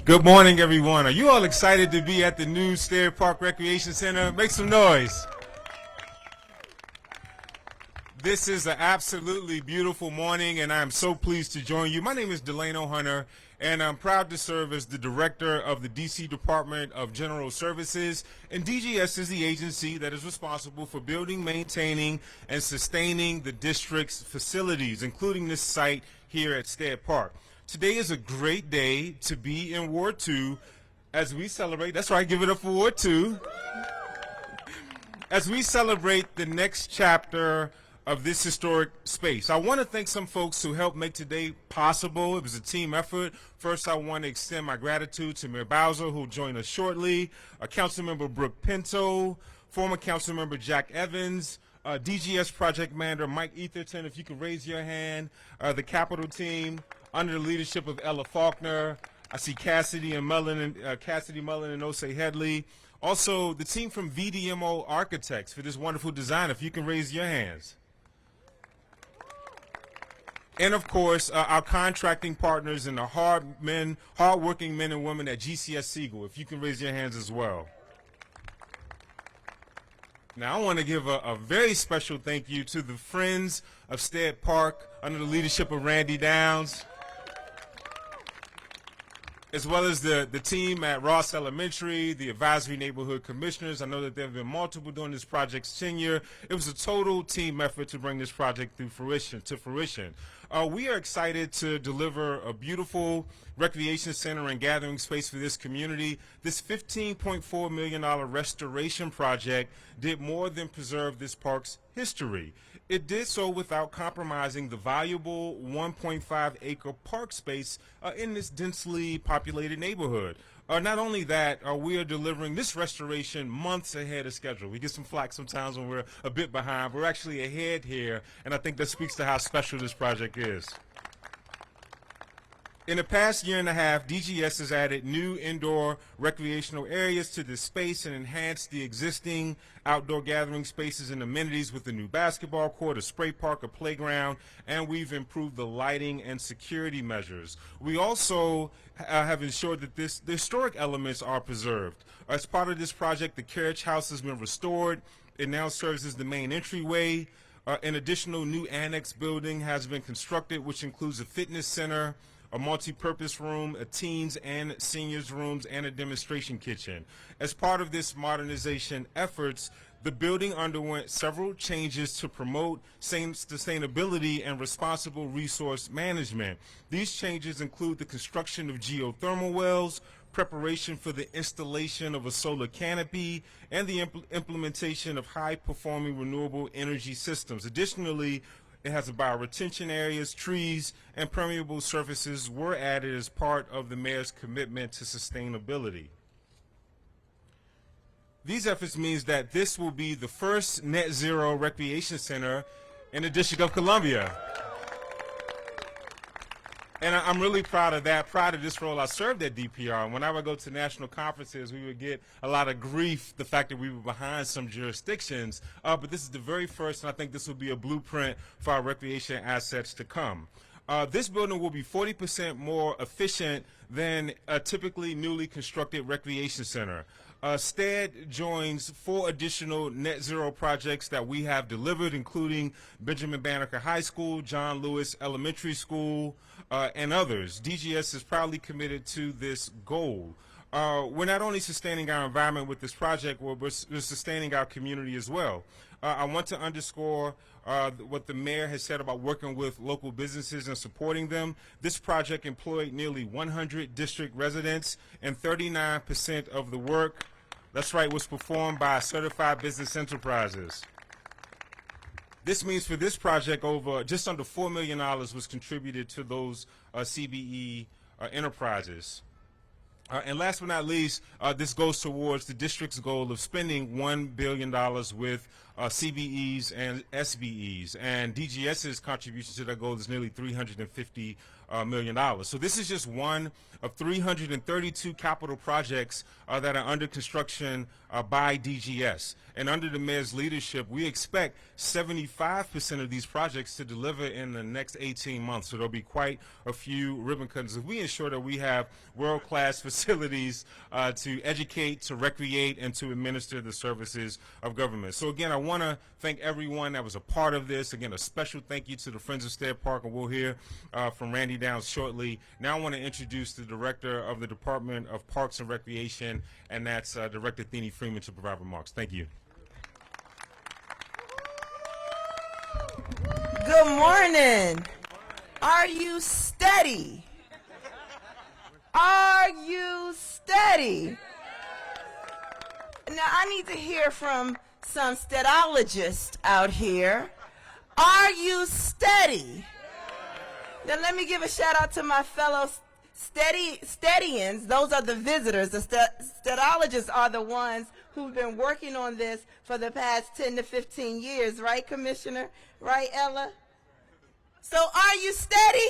Good morning, everyone. Are you all excited to be at the new Stead Park Recreation Center? Make some noise. This is an absolutely beautiful morning, and I'm so pleased to join you. My name is Delano Hunter, and I'm proud to serve as the director of the D.C. Department of General Services. And DGS is the agency that is responsible for building, maintaining, and sustaining the district's facilities, including this site here at Stead Park. Today is a great day to be in Ward 2 as we celebrate. That's right, give it up for Ward 2. As we celebrate the next chapter of this historic space. I want to thank some folks who helped make today possible. It was a team effort. First, I want to extend my gratitude to Muriel Bowser, who will join us shortly, Councilmember Brooke Pinto, former Councilmember Jack Evans, DGS Project Manager Mike Etherton, if you could raise your hand, the Capitol team, under the leadership of Ella Faulkner. I see Cassidy Mullen and Osei Headley. Also, the team from VDMO Architects for this wonderful design, if you can raise your hands. And of course, our contracting partners and the hard-working men and women at GCS Siegel, if you can raise your hands as well. Now, I want to give a very special thank you to the Friends of Stead Park under the leadership of Randy Downs, as well as the team at Ross Elementary, the advisory neighborhood commissioners. I know that there have been multiple during this project's tenure. It was a total team effort to bring this project to fruition. We are excited to deliver a beautiful recreation center and gathering space for this community. This $15.4 million restoration project did more than preserve this park's history. It did so without compromising the valuable 1.5-acre park space in this densely populated neighborhood. Not only that, we are delivering this restoration months ahead of schedule. We get some flack sometimes when we're a bit behind. We're actually ahead here, and I think that speaks to how special this project is. In the past year and a half, DGS has added new indoor recreational areas to this space and enhanced the existing outdoor gathering spaces and amenities with a new basketball court, a spray park, a playground, and we've improved the lighting and security measures. We also have ensured that the historic elements are preserved. As part of this project, the carriage house has been restored. It now serves as the main entryway. An additional new annex building has been constructed, which includes a fitness center, a multi-purpose room, a teens and seniors rooms, and a demonstration kitchen. As part of this modernization efforts, the building underwent several changes to promote sustainability and responsible resource management. These changes include the construction of geothermal wells, preparation for the installation of a solar canopy, and the implementation of high-performing renewable energy systems. Additionally, it has bioretention areas, trees, and permeable surfaces were added as part of the mayor's commitment to sustainability. These efforts means that this will be the first net zero recreation center in the District of Columbia. And I'm really proud of that. Proud of this role. I served at DPR, and whenever I go to national conferences, we would get a lot of grief, the fact that we were behind some jurisdictions. But this is the very first, and I think this will be a blueprint for our recreation assets to come. This building will be 40% more efficient than a typically newly constructed recreation center. Stead joins 4 additional net zero projects that we have delivered, including Benjamin Banneker High School, John Lewis Elementary School, and others. DGS is proudly committed to this goal. We're not only sustaining our environment with this project, we're sustaining our community as well. I want to underscore what the mayor has said about working with local businesses and supporting them. This project employed nearly 100 district residents, and 39% of the work, that's right, was performed by certified business enterprises. This means for this project, just under $4 million was contributed to those CBE enterprises. And last but not least, this goes towards the district's goal of spending $1 billion with CBEs and SBEs. And DGS's contribution to that goal is nearly $350 million. So this is just one of 332 capital projects that are under construction by DGS. And under the mayor's leadership, we expect 75% of these projects to deliver in the next 18 months. So there'll be quite a few ribbon cutters. We ensure that we have world-class facilities to educate, to recreate, and to administer the services of government. So again, I want to thank everyone that was a part of this. Again, a special thank you to the Friends of Stead Park, and we'll hear from Randy Downs shortly. Now I want to introduce the director of the Department of Parks and Recreation, and that's Director Thenie Freeman, to provide remarks. Thank you. Good morning. Are you steady? Are you steady? Now, I need to hear from some steadologists out here. Are you steady? Now, let me give a shout out to my fellow Steadians. Those are the visitors. The steadologists are the ones who've been working on this for the past 10 to 15 years. Right, Commissioner? Right, Ella? So are you steady?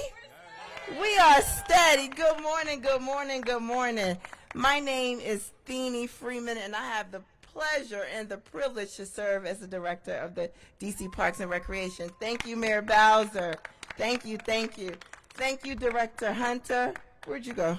We are steady. Good morning, good morning, good morning. My name is Thenie Freeman, and I have the pleasure and the privilege to serve as the director of the DC Parks and Recreation. Thank you, Mayor Bowser. Thank you, thank you. Thank you, Director Hunter. Where'd you go?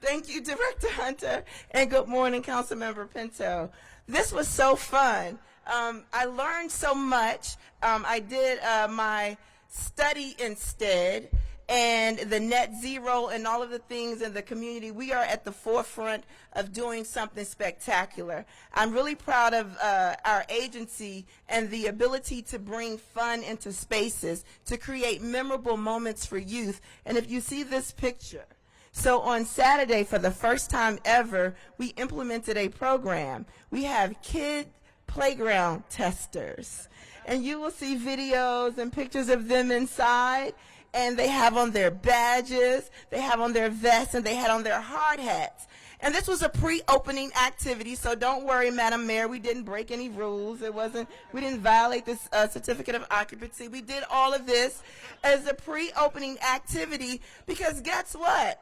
Thank you, Director Hunter. And good morning, Councilmember Pinto. This was so fun. I learned so much. I did my study in Stead and the net zero and all of the things in the community. We are at the forefront of doing something spectacular. I'm really proud of our agency and the ability to bring fun into spaces, to create memorable moments for youth. And if you see this picture, so on Saturday, for the first time ever, we implemented a program. We have kid playground testers. And you will see videos and pictures of them inside. And they have on their badges, they have on their vests, and they had on their hard hats. And this was a pre-opening activity, so don't worry, Madam Mayor, we didn't break any rules. We didn't violate this certificate of occupancy. We did all of this as a pre-opening activity because guess what?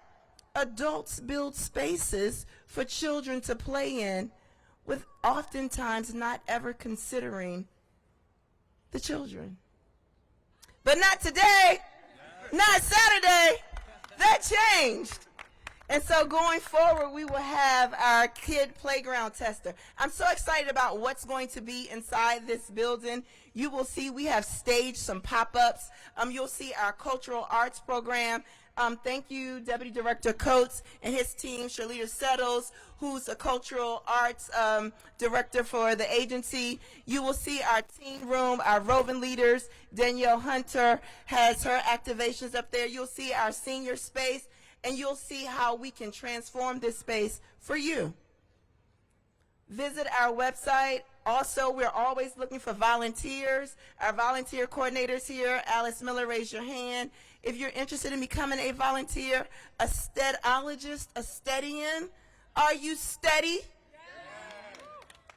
Adults build spaces for children to play in with oftentimes not ever considering the children. But not today. Not Saturday. That changed. And so going forward, we will have our kid playground tester. I'm so excited about what's going to be inside this building. You will see we have staged some pop-ups. You'll see our cultural arts program. Thank you, Deputy Director Coates and his team, Shalita Settles, who's a cultural arts director for the agency. You will see our teen room, our roving leaders. Danielle Hunter has her activations up there. You'll see our senior space, and you'll see how we can transform this space for you. Visit our website. Also, we're always looking for volunteers. Our volunteer coordinators here, Alice Miller, raise your hand. If you're interested in becoming a volunteer, a steadologist, a steadian, are you steady?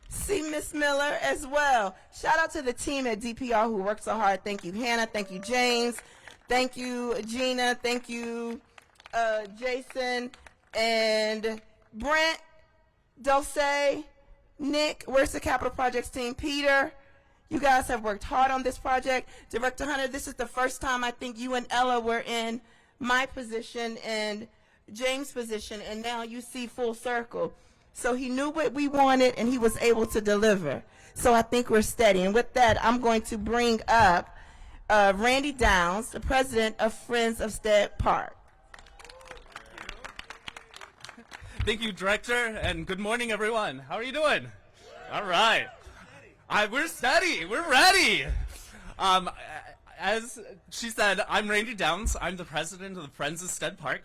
See Miss Miller as well. Shout out to the team at DPR who worked so hard. Thank you, Hannah. Thank you, James. Thank you, Gina. Thank you, Jason and Brent, Dulce, Nick. Where's the Capital Projects team? Peter. You guys have worked hard on this project. Director Hunter, this is the first time I think you and Ella were in my position and James' position, and now you see full circle. So he knew what we wanted, and he was able to deliver. So I think we're steady. And with that, I'm going to bring up Randy Downs, the president of Friends of Stead Park. Thank you, Director, and good morning, everyone. How are you doing? All right. We're steady. We're ready. As she said, I'm Randy Downs. I'm the president of the Friends of Stead Park.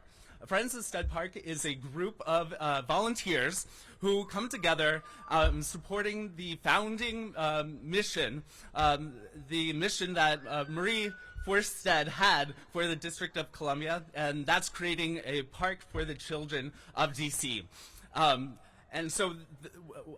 Friends of Stead Park is a group of volunteers who come together supporting the founding mission, the mission that Marie Stead had for the District of Columbia, and that's creating a park for the children of DC. And so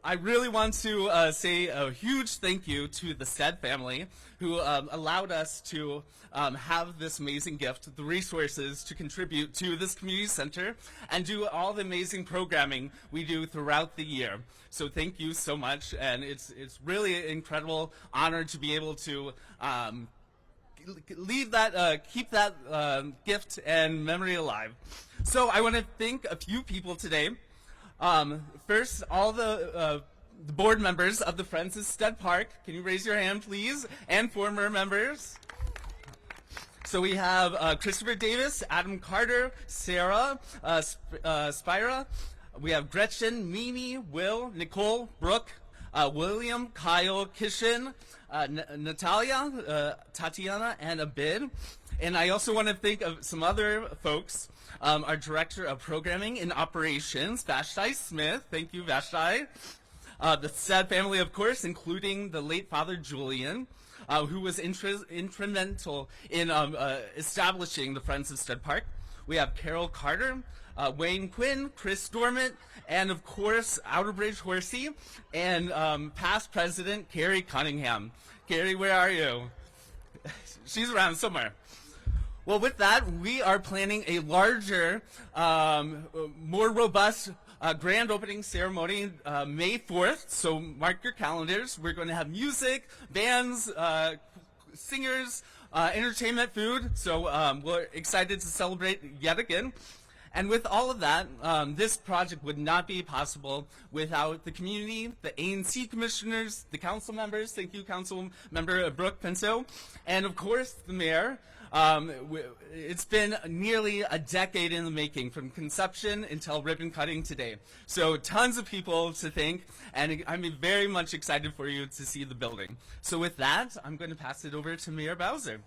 I really want to say a huge thank you to the Stead family who allowed us to have this amazing gift, the resources to contribute to this community center and do all the amazing programming we do throughout the year. So thank you so much, and it's really an incredible honor to be able to keep that gift and memory alive. So I want to thank a few people today. First, all the board members of the Friends of Stead Park. Can you raise your hand, please? And former members. So we have Christopher Davis, Adam Carter, Sarah Spira. We have Gretchen, Mimi, Will, Nicole, Brooke, William, Kyle, Kishin, Natalia, Tatiana, and Abid. And I also want to think of some other folks. Our Director of Programming and Operations, Vashti Smith. Thank you, Vashti. The Stead family, of course, including the late Father Julian, who was instrumental in establishing the Friends of Stead Park. We have Carol Carter, Wayne Quinn, Chris Dormant, and of course, Outerbridge Horsey, and past president, Carrie Cunningham. Carrie, where are you? She's around somewhere. Well, with that, we are planning a larger, more robust grand opening ceremony May 4th, so mark your calendars. We're going to have music, bands, singers, entertainment, food, so we're excited to celebrate yet again. And with all of that, this project would not be possible without the community, the ANC commissioners, the council members. Thank you, Council Member Brooke Pinto, and of course, the mayor. It's been nearly a decade in the making, from conception until ribbon cutting today. So tons of people to thank, and I'm very much excited for you to see the building. So with that, I'm going to pass it over to Mayor Bowser.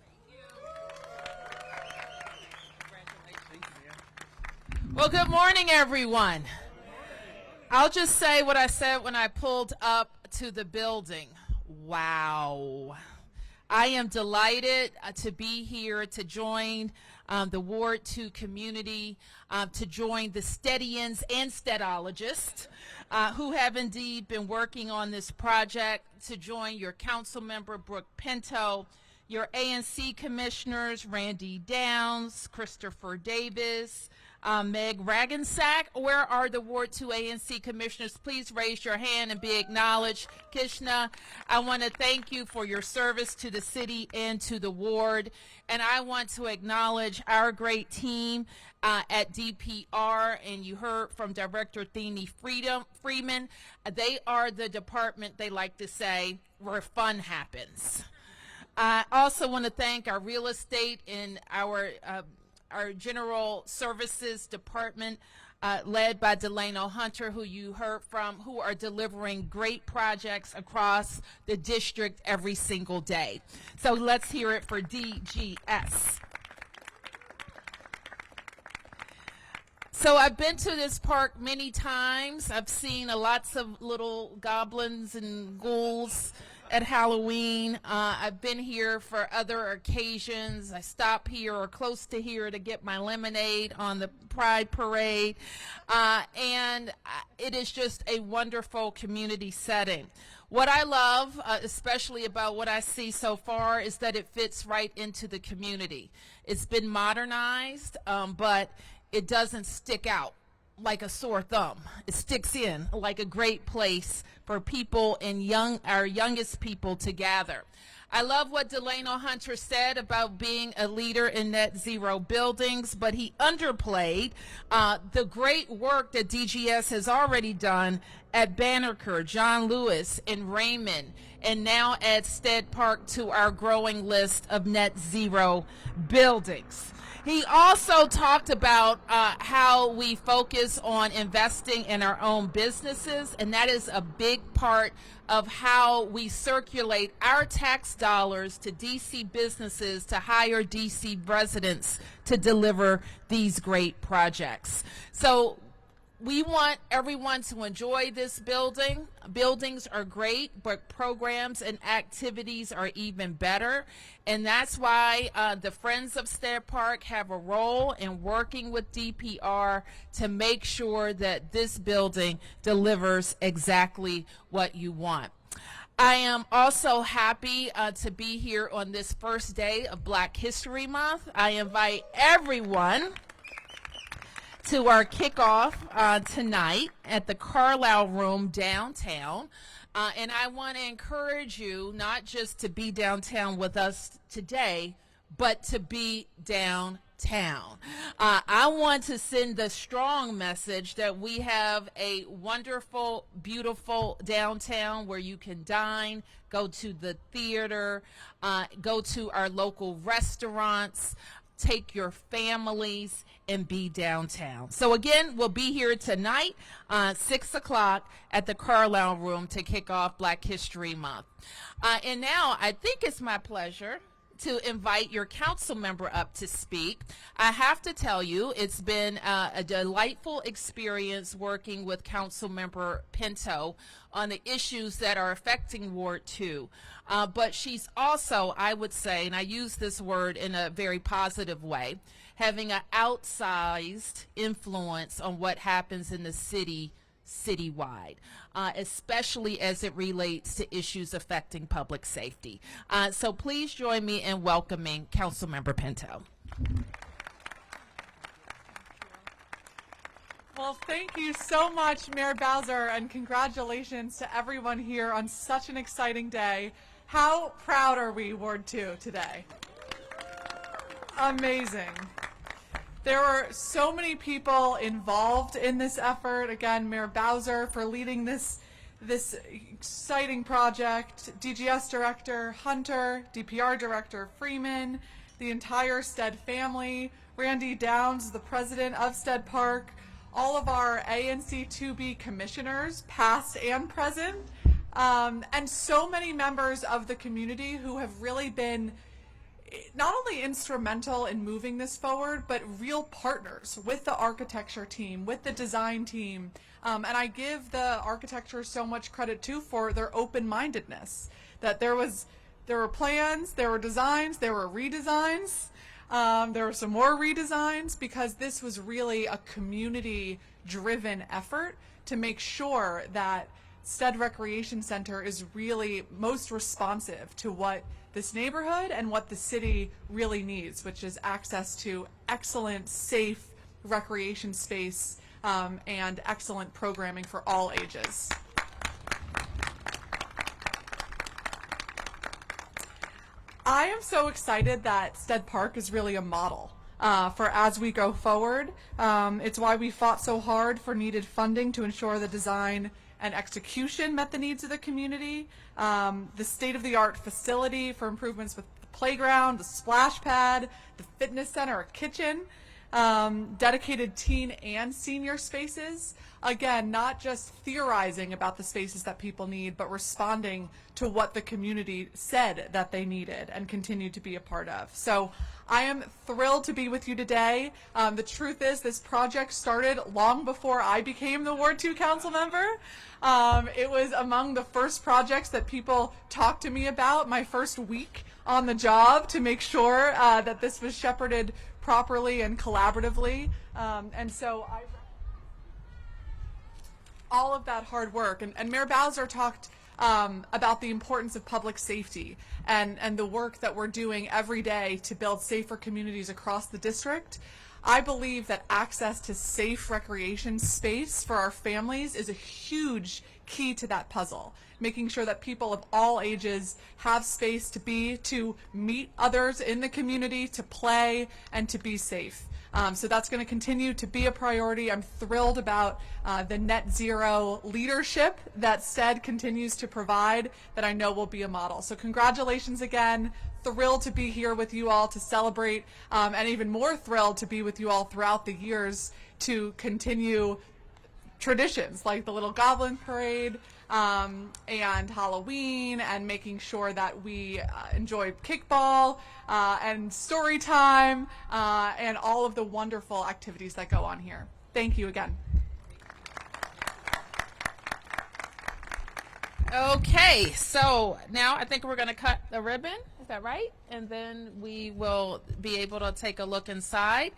Well, good morning, everyone. I'll just say what I said when I pulled up to the building. Wow. I am delighted to be here to join the Ward 2 community, to join the Steadians and Steadologists who have indeed been working on this project, to join your council member, Brooke Pinto, your ANC commissioners, Randy Downs, Christopher Davis, Meg Ragensack. Where are the Ward 2 ANC commissioners? Please raise your hand and be acknowledged. Kishna, I want to thank you for your service to the city and to the ward. And I want to acknowledge our great team at DPR, and you heard from Director Thenie Freeman. They are the department, they like to say, where fun happens. I also want to thank our real estate and our general services department, led by Delano Hunter, who you heard from, who are delivering great projects across the district every single day. So let's hear it for DGS. So I've been to this park many times. I've seen lots of little goblins and ghouls at Halloween. I've been here for other occasions. I stop here or close to here to get my lemonade on the Pride Parade. And it is just a wonderful community setting. What I love, especially about what I see so far, is that it fits right into the community. It's been modernized, but it doesn't stick out like a sore thumb. It sticks in like a great place for people and our youngest people to gather. I love what Delano Hunter said about being a leader in net zero buildings, but he underplayed the great work that DGS has already done at Banneker, John Lewis, and Raymond, and now at Stead Park to our growing list of net zero buildings. He also talked about how we focus on investing in our own businesses, and that is a big part of how we circulate our tax dollars to DC businesses to hire DC residents to deliver these great projects. So We want everyone to enjoy this building. Buildings are great, but programs and activities are even better. And that's why the Friends of Stead Park have a role in working with DPR to make sure that this building delivers exactly what you want. I am also happy to be here on this first day of Black History Month. I invite everyone to our kickoff tonight at the Carlisle Room downtown. And I want to encourage you not just to be downtown with us today, but to be downtown. I want to send the strong message that we have a wonderful, beautiful downtown where you can dine, go to the theater, go to our local restaurants, take your families, and be downtown. So again, we'll be here tonight, 6 o'clock at the Carlisle Room to kick off Black History Month. And now I think it's my pleasure to invite your council member up to speak. I have to tell you, it's been a delightful experience working with Council Member Pinto on the issues that are affecting Ward 2. But she's also, I would say, and I use this word in a very positive way, having an outsized influence on what happens in the citywide, especially as it relates to issues affecting public safety. So please join me in welcoming Councilmember Pinto. Well, thank you so much, Mayor Bowser, and congratulations to everyone here on such an exciting day. How proud are we, Ward 2, today? Amazing. There were so many people involved in this effort. Again, Mayor Bowser for leading this exciting project, DGS Director Hunter, DPR Director Freeman, the entire Stead family, Randy Downs, the president of Stead Park, all of our ANC 2B commissioners, past and present, and so many members of the community who have really been not only instrumental in moving this forward, but real partners with the architecture team, with the design team. And I give the architecture so much credit too for their open-mindedness, that there were plans, there were designs, there were redesigns, there were some more redesigns, because this was really a community-driven effort to make sure that Stead Recreation Center is really most responsive to what this neighborhood and what the city really needs, which is access to excellent, safe recreation space and excellent programming for all ages. I am so excited that Stead Park is really a model for as we go forward. It's why we fought so hard for needed funding to ensure the design and execution met the needs of the community. The state-of-the-art facility for improvements with the playground, the splash pad, the fitness center, a kitchen, dedicated teen and senior spaces. Again, not just theorizing about the spaces that people need, but responding to what the community said that they needed and continue to be a part of. So I am thrilled to be with you today. The truth is, this project started long before I became the Ward 2 council member. It was among the first projects that people talked to me about my first week on the job to make sure that this was shepherded properly and collaboratively. And so I all of that hard work. And Mayor Bowser talked about the importance of public safety and the work that we're doing every day to build safer communities across the district. I believe that access to safe recreation space for our families is a huge key to that puzzle, making sure that people of all ages have space to meet others in the community, to play, and to be safe. So that's going to continue to be a priority. I'm thrilled about the net zero leadership that Stead continues to provide, that I know will be a model. So congratulations again. Thrilled to be here with you all to celebrate, and even more thrilled to be with you all throughout the years to continue traditions like the Little Goblin Parade and Halloween, and making sure that we enjoy kickball and story time and all of the wonderful activities that go on here. Thank you again. Okay, so now I think we're going to cut the ribbon. Is that right? And then we will be able to take a look inside.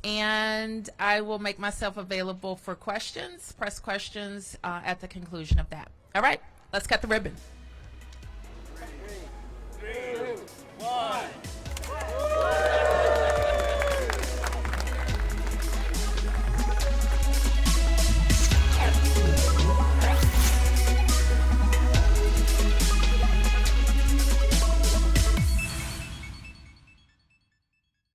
And I will make myself available for questions, press questions at the conclusion of that. All right, let's cut the ribbon. 3, 2, 1.